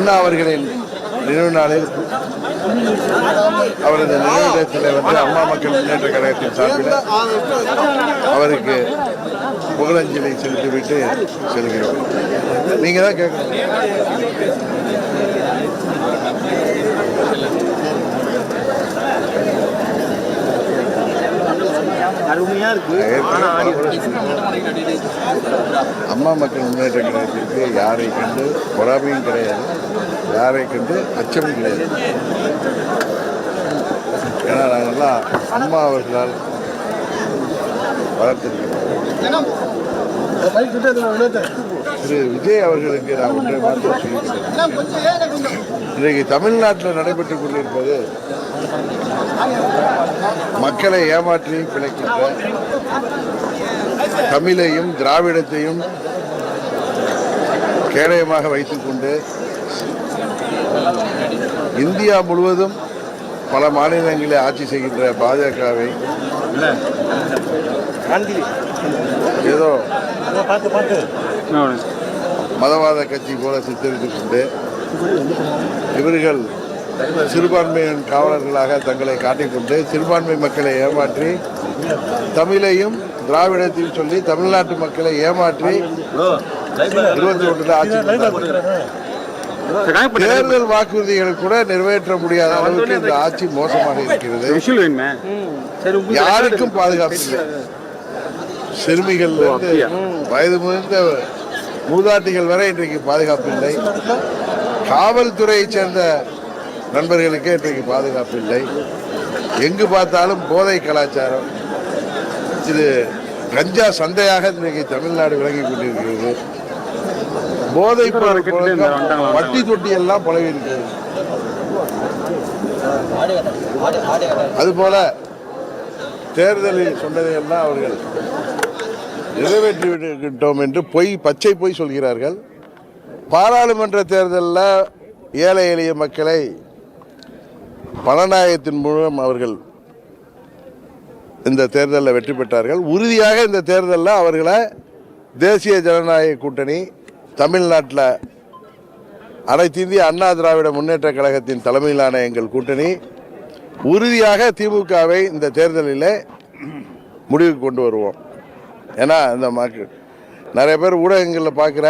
அண்ணா அவர்களின் நினைவு நாளில் அவரது நினைவிடத்தில் வந்து அம்மா மக்கள் முன்னேற்ற கழகத்தின் சார்பில் அவருக்கு புகழஞ்சலி செலுத்திவிட்டு செல்கிறோம். நீங்க தான் கேட்கணும். அம்மா மக்கள் முன்னேற்ற கழகத்திற்கு யாரை கண்டு பொறாமையும் கிடையாது, யாரை கண்டு அச்சமும் கிடையாது. ஏன்னா நாங்கள்லாம் அம்மா அவர்களால் வளர்த்திருக்கிறோம். திரு விஜய் அவர்களுக்கு நான் ஒன்றை மாற்றம் சொல்லியிருக்கிறேன். இன்றைக்கு தமிழ்நாட்டில் நடைபெற்றுக் கொண்டிருப்பது மக்களை ஏமாற்றி பிழைக்கின்ற, தமிழையும் திராவிடத்தையும் கேடயமாக வைத்துக்கொண்டு இந்தியா முழுவதும் பல மாநிலங்களில் ஆட்சி செய்கின்ற பாஜகவை ஏதோ மதவாத கட்சி போல சித்தரித்துக் கொண்டு இவர்கள் சிறுபான்மையின் காவலர்களாக தங்களை காட்டிக்கொண்டு சிறுபான்மை மக்களை ஏமாற்றி தமிழையும் திராவிடத்தையும் சொல்லி தமிழ்நாட்டு மக்களை ஏமாற்றி 21 ஆட்சி தேர்தல் வாக்குறுதிகள் கூட நிறைவேற்ற முடியாத அளவுக்கு இந்த ஆட்சி மோசமாக இருக்கிறது. யாருக்கும் பாதுகாப்பு இல்லை. சிறுமிகள் வயது முதிர்ந்த மூதாட்டிகள் வரை இன்றைக்கு பாதுகாப்பு இல்லை. காவல்துறையை சேர்ந்த நண்பர்களுக்கே இன்றைக்கு பாதுகாப்பு இல்லை. எங்கு பார்த்தாலும் போதை கலாச்சாரம், இது கஞ்சா சந்தையாக இன்றைக்கு தமிழ்நாடு விளங்கி கொண்டிருக்கிறது. போதை வட்டி தொட்டி எல்லாம் பழகி இருக்கிறது. அதுபோல தேர்தலில் சொன்னதையெல்லாம் அவர்கள் நிறைவேற்றிவிட்டோம் என்று பச்சை பொய் சொல்கிறார்கள். பாராளுமன்ற தேர்தலில் ஏழை எளிய மக்களை பணநாயகத்தின் மூலம் அவர்கள் இந்த தேர்தலில் வெற்றி பெற்றார்கள். உறுதியாக இந்த தேர்தலில் அவர்களை தேசிய ஜனநாயக கூட்டணி, தமிழ்நாட்டில் அனைத்து இந்திய அண்ணா திராவிட முன்னேற்ற கழகத்தின் தலைமையிலான எங்கள் கூட்டணி உறுதியாக திமுகவை இந்த தேர்தலில் முடிவுக்கு கொண்டு வருவோம். ஏன்னா இந்த நிறைய பேர் ஊடகங்களில் பார்க்குற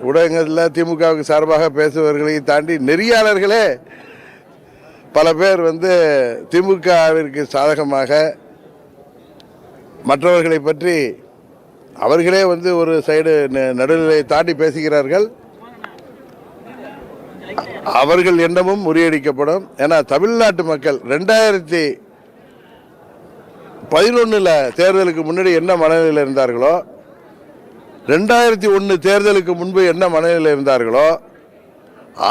ஊடகங்களில் திமுகவுக்கு சார்பாக பேசுபவர்களையும் தாண்டி நெறியாளர்களே பல பேர் திமுகவிற்கு சாதகமாக மற்றவர்களை பற்றி அவர்களே ஒரு சைடு நடுநிலையை தாண்டி பேசுகிறார்கள். அவர்கள் எண்ணமும் முறியடிக்கப்படும். ஏன்னா தமிழ்நாட்டு மக்கள் 2011 தேர்தலுக்கு முன்னாடி என்ன மனநிலையில் இருந்தார்களோ, 2001 தேர்தலுக்கு முன்பு என்ன மனநிலையில் இருந்தார்களோ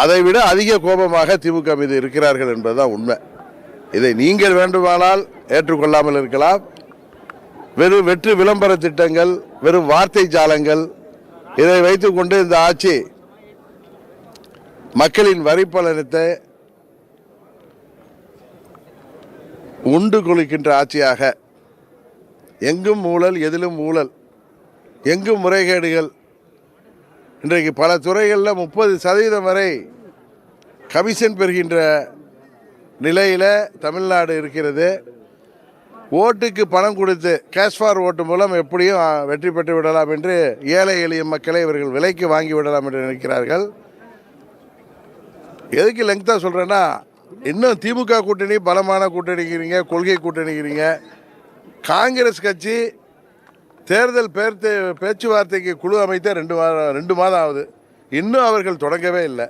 அதை விட அதிக கோபமாக திமுக மீது இருக்கிறார்கள் என்பதுதான் உண்மை. இதை நீங்கள் வேண்டுமானால் ஏற்றுக்கொள்ளாமல் இருக்கலாம். வெறும் வெற்று விளம்பர திட்டங்கள், வெறும் வார்த்தை ஜாலங்கள், இதை வைத்துக்கொண்டு இந்த ஆட்சி மக்களின் வரிப்பலனத்தை உண்டு கொள்கின்ற ஆட்சியாக, எங்கும் ஊழல், எதிலும் ஊழல், எங்கும் முறைகேடுகள், இன்றைக்கு பல துறைகளில் 30% வரை கமிஷன் பெறுகின்ற நிலையில் தமிழ்நாடு இருக்கிறது. ஓட்டுக்கு பணம் கொடுத்து கேஷ் ஃபார் ஓட்டு மூலம் எப்படியும் வெற்றி பெற்று விடலாம் என்று ஏழை எளிய மக்களை இவர்கள் விலைக்கு வாங்கி விடலாம் என்று நினைக்கிறார்கள். எதுக்கு லெங்க்தாக சொல்கிறேன்னா, இன்னும் திமுக கூட்டணி பலமான கூட்டணிக்கிறீங்க, கொள்கை கூட்டணிக்கிறீங்க. காங்கிரஸ் கட்சி தேர்தல் பேச்சுவார்த்தைக்கு குழு அமைத்த 2 மாதம் ஆகுது. இன்னும் அவர்கள் தொடங்கவே இல்லை.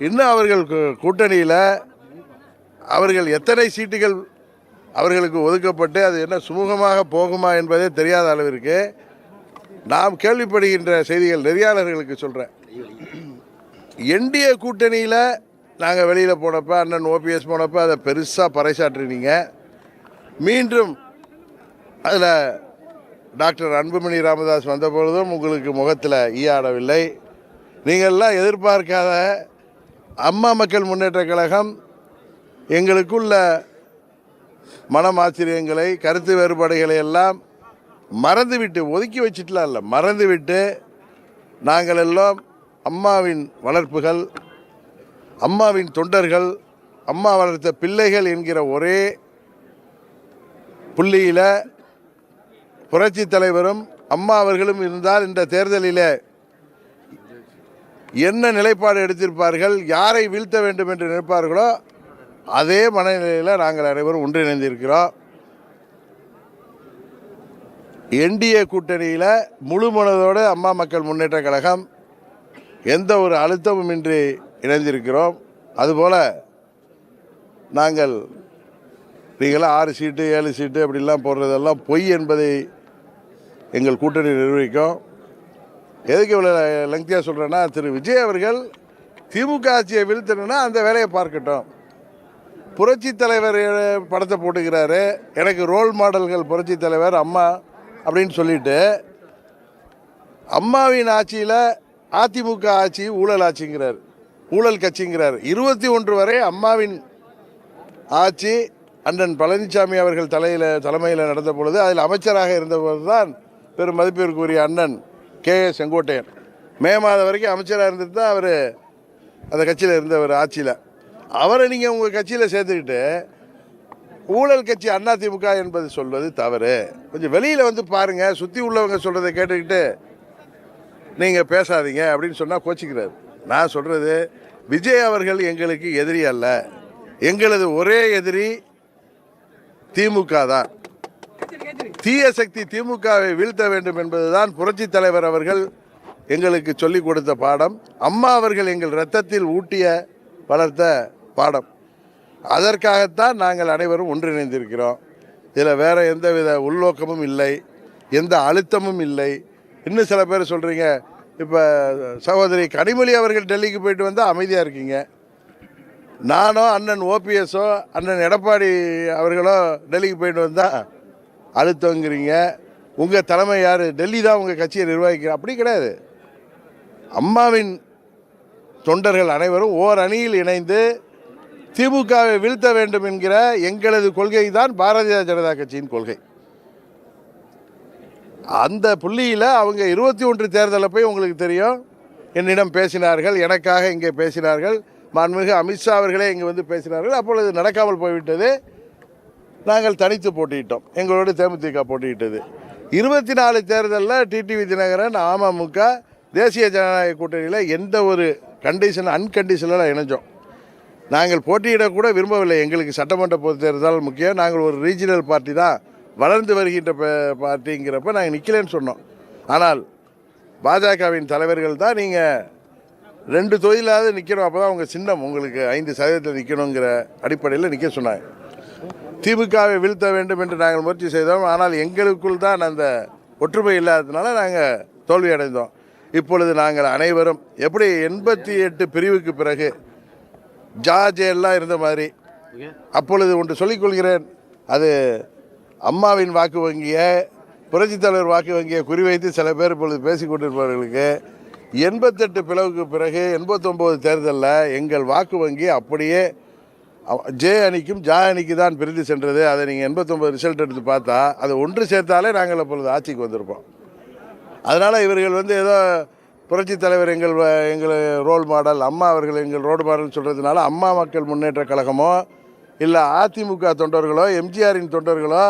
இன்னும் அவர்கள் கூட்டணியில் அவர்கள் எத்தனை சீட்டுகள் அவர்களுக்கு ஒதுக்கப்பட்டு அது என்ன சுமூகமாக போகுமா என்பதே தெரியாத அளவிற்கு நாம் கேள்விப்படுகின்ற செய்திகள் நெறியாளர்களுக்கு சொல்கிறேன். என்டிஏ கூட்டணியில் நாங்கள் வெளியில் போனப்போ, அண்ணன் ஓபிஎஸ் போனப்போ அதை பெருசாக பறைசாற்றினீங்க. மீண்டும் அதில் டாக்டர் அன்புமணி ராமதாஸ் வந்த பொழுதும் உங்களுக்கு முகத்தில் ஈயாடவில்லை. நீங்கள்லாம் எதிர்பார்க்காத அம்மா மக்கள் முன்னேற்ற கழகம் எங்களுக்குள்ள மனமாச்சரியங்களை, கருத்து வேறுபாடுகளை எல்லாம் மறந்துவிட்டு, ஒதுக்கி வச்சுட்டுலாம் இல்லை, மறந்துவிட்டு நாங்கள் எல்லாம் அம்மாவின் வளர்ப்புகள், அம்மாவின் தொண்டர்கள், அம்மா வளர்த்த பிள்ளைகள் என்கிற ஒரே புள்ளியில் புரட்சி தலைவரும் அம்மா அவர்களும் இருந்தால் இந்த தேர்தலில் என்ன நிலைப்பாடு எடுத்திருப்பார்கள், யாரை வீழ்த்த வேண்டும் என்று நினைப்பார்களோ அதே மனநிலையில் நாங்கள் அனைவரும் ஒன்றிணைந்திருக்கிறோம். என்டிஏ கூட்டணியில் முழு மனதோடு அம்மா மக்கள் முன்னேற்ற கழகம் எந்த ஒரு அழுத்தமும் இன்றி இணைந்திருக்கிறோம். அதுபோல் நாங்கள் நீங்களாம் 6 சீட்டு 7 சீட்டு அப்படிலாம் போடுறதெல்லாம் பொய் என்பதை எங்கள் கூட்டணி நிர்வகிக்கும். எதுக்கு இவ்வளோ லெங்க்தியாக சொல்கிறேன்னா, திரு விஜய் அவர்கள் திமுக ஆட்சியை வீழ்த்தணுன்னா அந்த வேலையை பார்க்கட்டும். புரட்சி தலைவர் படத்தை போட்டுக்கிறாரு, எனக்கு ரோல் மாடல்கள் புரட்சி தலைவர் அம்மா அப்படின்னு சொல்லிட்டு, அம்மாவின் ஆட்சியில் அதிமுக ஆட்சி ஊழல் ஆட்சிங்கிறார், ஊழல் கட்சிங்கிறார். 21 வரை அம்மாவின் ஆட்சி அண்ணன் பழனிசாமி அவர்கள் தலைமையில் நடந்த பொழுது அதில் அமைச்சராக இருந்தபோது தான் பெரும் மதிப்பிற்குரிய அண்ணன் செங்கோட்டையன் மே மாதம் வரைக்கும் அமைச்சராக இருந்துட்டு தான் அவர் அந்த கட்சியில் இருந்தவர். ஆட்சியில் அவரை நீங்கள் உங்கள் கட்சியில் சேர்த்துக்கிட்டு ஊழல் கட்சி அதிமுக என்பது சொல்வது தவறு. கொஞ்சம் வெளியில் வந்து பாருங்கள், சுற்றி உள்ளவங்க சொல்கிறத கேட்டுக்கிட்டு நீங்கள் பேசாதீங்க அப்படின்னு சொன்னால் கோச்சிக்கிறார். நான் சொல்கிறது, விஜய் அவர்கள் எங்களுக்கு எதிரி அல்ல, எங்களது ஒரே எதிரி திமுக தான். தீய சக்தி திமுகவை வீழ்த்த வேண்டும் என்பதுதான் புரட்சி தலைவர் அவர்கள் எங்களுக்கு சொல்லிக் கொடுத்த பாடம். அம்மா அவர்கள் எங்கள் இரத்தத்தில் ஊட்டிய வளர்த்த பாடம். அதற்காகத்தான் நாங்கள் அனைவரும் ஒன்றிணைந்திருக்கிறோம். இதில் வேறு எந்தவித உள்நோக்கமும் இல்லை, எந்த அழுத்தமும் இல்லை. இன்னும் சில பேர் சொல்கிறீங்க, இப்போ சகோதரி கனிமொழி அவர்கள் டெல்லிக்கு போயிட்டு வந்தால் அமைதியாக இருக்கீங்க. நானோ அண்ணன் ஓபிஎஸோ அண்ணன் எடப்பாடி அவர்களோ டெல்லிக்கு போயிட்டு வந்தால் அழுத்தங்கிறீங்க. உங்கள் தலைமை யார்? டெல்லி தான் உங்கள் கட்சியை நிர்வகிக்கிற. அப்படி கிடையாது. அம்மாவின் தொண்டர்கள் அனைவரும் ஓர் அணியில் இணைந்து திமுகவை வீழ்த்த வேண்டும் என்கிற எங்களது கொள்கை தான் பாரதிய ஜனதா கட்சியின் கொள்கை. அந்த புள்ளியில் அவங்க 21 தேர்தலில் போய் உங்களுக்கு தெரியும் என்னிடம் பேசினார்கள், எனக்காக இங்கே பேசினார்கள். மாண்புமிகு அமித்ஷா அவர்களே இங்கே வந்து பேசினார்கள். அப்பொழுது நடக்காமல் போய்விட்டது. நாங்கள் தனித்து போட்டியிட்டோம், எங்களோடு தேமுதிக போட்டியிட்டது. 24 தேர்தலில் டிடிவி தினகரன் அமமுக தேசிய ஜனநாயக கூட்டணியில் எந்த ஒரு அன்கண்டிஷனில் இணைஞ்சோம். நாங்கள் போட்டியிடக்கூட விரும்பவில்லை. எங்களுக்கு சட்டமன்ற பொது தேர்தல் முக்கியம். நாங்கள் ஒரு ரீஜினல் பார்ட்டி தான், வளர்ந்து வருகின்ற பார்ட்டிங்கிறப்ப நாங்கள் நிற்கலன்னு சொன்னோம். ஆனால் பாஜகவின் தலைவர்கள் தான் நீங்கள் 2 தொகுதியிலாவது நிற்கணும், அப்போ தான் உங்கள் சின்னம் உங்களுக்கு 5% நிற்கணுங்கிற அடிப்படையில் நிற்க சொன்னாங்க. திமுகவை வீழ்த்த வேண்டும் என்று நாங்கள் முயற்சி செய்தோம். ஆனால் எங்களுக்குள் தான் அந்த ஒற்றுமை இல்லாததுனால நாங்கள் தோல்வி அடைந்தோம். இப்பொழுது நாங்கள் அனைவரும் எப்படி 88 பிரிவுக்கு பிறகு எல்லாம் இருந்த மாதிரி, அப்பொழுது ஒன்று சொல்லிக்கொள்கிறேன், அது அம்மாவின் வாக்கு வங்கியை புரட்சித் தலைவர் வாக்கு வங்கியை குறிவைத்து சில பேர் இப்பொழுது பேசி கொண்டிருப்பவர்களுக்கு 88 பிளவுக்கு பிறகு 89 தேர்தலில் எங்கள் வாக்கு வங்கி அப்படியே ஜே அணிக்கும் ஜா அணிக்கு தான் பிரிந்து சென்றது. அதை நீங்கள் 89 ரிசல்ட் எடுத்து பார்த்தா அதை ஒன்று சேர்த்தாலே நாங்கள் அப்பொழுது ஆட்சிக்கு வந்திருப்போம். அதனால் இவர்கள் வந்து ஏதோ புரட்சித் தலைவர் எங்கள் ரோல் மாடல், அம்மா அவர்கள் எங்கள் ரோல் மாடல் சொல்கிறதுனால அம்மா மக்கள் முன்னேற்ற கழகமோ இல்லை அதிமுக தொண்டர்களோ எம்ஜிஆரின் தொண்டர்களோ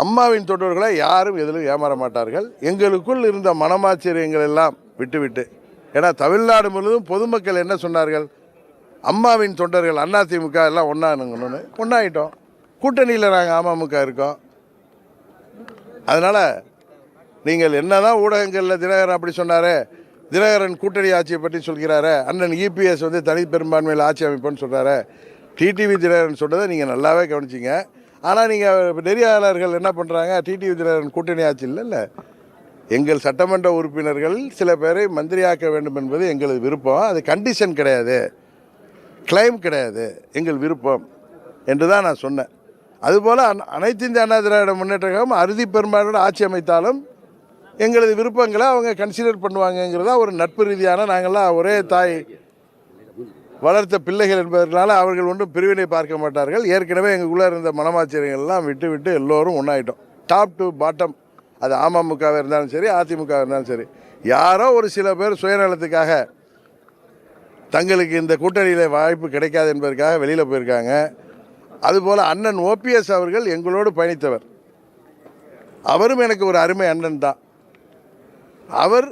அம்மாவின் தொண்டர்களோ யாரும் எதிலும் ஏமாற மாட்டார்கள். எங்களுக்குள் இருந்த மனமாச்சரியங்கள் எல்லாம் விட்டுவிட்டு, ஏன்னா தமிழ்நாடு முழுவதும் பொதுமக்கள் என்ன சொன்னார்கள், அம்மாவின் தொண்டர்கள் அதிமுக எல்லாம் ஒன்றானுங்கன்னு ஒன்றாயிட்டோம். கூட்டணியில் நாங்கள் அமமுக இருக்கோம். அதனால் நீங்கள் என்ன தான் ஊடகங்களில் தினகரன் அப்படி சொன்னார், தினகரன் கூட்டணி ஆட்சியை பற்றி சொல்கிறாரு, அண்ணன் இபிஎஸ் வந்து தனி பெரும்பான்மையில் ஆட்சி அமைப்புன்னு சொல்கிறாரு, டிடிவி தினகரன் சொன்னதை நீங்கள் நல்லாவே கவனிச்சிங்க. ஆனால் நீங்கள் நெறியாளர்கள் என்ன பண்ணுறாங்க, டிடிவி தினகரன் கூட்டணி ஆட்சி இல்லை, எங்கள் சட்டமன்ற உறுப்பினர்கள் சில பேரை மந்திரியாக்க வேண்டும் என்பது எங்களது விருப்பம். அது கண்டிஷன் கிடையாது, கிளைம் கிடையாது, எங்கள் விருப்பம் என்று தான் நான் சொன்னேன். அதுபோல் அனைத்து இந்திய அண்ணா திராவிட முன்னேற்ற கழகம் அறுதி பெரும்பான்மையோட ஆட்சி அமைத்தாலும் எங்களது விருப்பங்களை அவங்க கன்சிடர் பண்ணுவாங்கங்கிறதா ஒரு நட்பு ரீதியான, நாங்கள்லாம் ஒரே தாய் வளர்த்த பிள்ளைகள் என்பதனால அவர்கள் ஒன்றும் பிரிவினை பார்க்க மாட்டார்கள். ஏற்கனவே எங்களுக்குள்ளே இருந்த மனமாச்சரியங்கள்லாம் விட்டு விட்டு எல்லோரும் ஒன்றாயிட்டோம். டாப் டு பாட்டம், அது அமமுகவாக இருந்தாலும் சரி அதிமுக இருந்தாலும் சரி. யாரோ ஒரு சில பேர் சுயநலத்துக்காக தங்களுக்கு இந்த கூட்டணியில் வாய்ப்பு கிடைக்காது என்பதற்காக வெளியில் போயிருக்காங்க. அதுபோல் அண்ணன் ஓபிஎஸ் அவர்கள் எங்களோடு பயணித்தவர். அவரும் எனக்கு ஒரு அருமை அண்ணன் தான். அவர்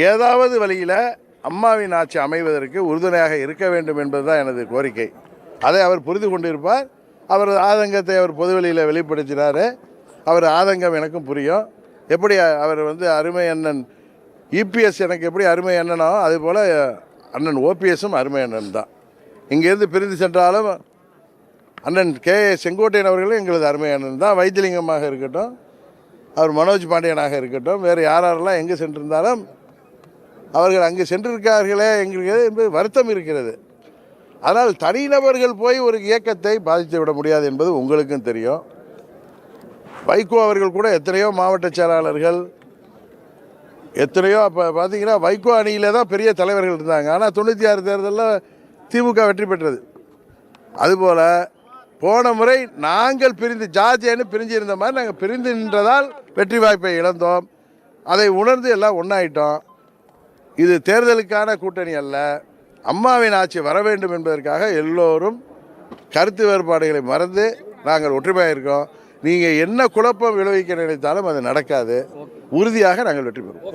ஏதாவது வழியில் அம்மாவின் ஆட்சி அமைவதற்கு உறுதுணையாக இருக்க வேண்டும் என்பதுதான் எனது கோரிக்கை. அதை அவர் புரிந்து கொண்டிருப்பார். அவர் ஆதங்கத்தை அவர் பொதுவெளியில் வெளிப்படுத்தினார். அவர் ஆதங்கம் எனக்கும் புரியும். எப்படி அவர் அருமை அண்ணன் இபிஎஸ் எனக்கு எப்படி அருமை அண்ணனோ அதுபோல் அண்ணன் ஓபிஎஸும் அருமை அண்ணன் தான். இங்கேருந்து பிரிந்து சென்றாலும் அண்ணன் செங்கோட்டையன் அவர்களும் எங்களது அருமை அண்ணன் தான். வைத்தியலிங்கமாக இருக்கட்டும், அவர் மனோஜ் பாண்டியனாக இருக்கட்டும், வேறு யாரெல்லாம் எங்கே சென்றிருந்தாலும் அவர்கள் அங்கு சென்றிருக்கார்களே எங்களுக்கு என்பது வருத்தம் இருக்கிறது. ஆனால் தனிநபர்கள் போய் ஒரு இயக்கத்தை பாதித்து விட முடியாது என்பது உங்களுக்கும் தெரியும். வைகோ அவர்கள் கூட எத்தனையோ மாவட்ட செயலாளர்கள் எத்தனையோ அப்போ பார்த்தீங்கன்னா வைகோ அணியில் தான் பெரிய தலைவர்கள் இருந்தாங்க. ஆனால் 96 தேர்தலில் திமுக வெற்றி பெற்றது. அதுபோல் போன முறை நாங்கள் ஜார்ஜியான்னு பிரிஞ்சு இருந்த மாதிரி நாங்கள் பிரிந்து நின்றதால் வெற்றி வாய்ப்பை இழந்தோம். அதை உணர்ந்து எல்லாம் ஒன்றாயிட்டோம். இது தேர்தலுக்கான கூட்டணி அல்ல, அம்மாவின் ஆட்சி வர வேண்டும் என்பதற்காக எல்லோரும் கருத்து வேறுபாடுகளை மறந்து நாங்கள் ஒற்றுமையாக இருக்கோம். நீங்கள் என்ன குழப்பம் விளைவிக்க நினைத்தாலும் அது நடக்காது. உறுதியாக நாங்கள் வெற்றி பெறுவோம்.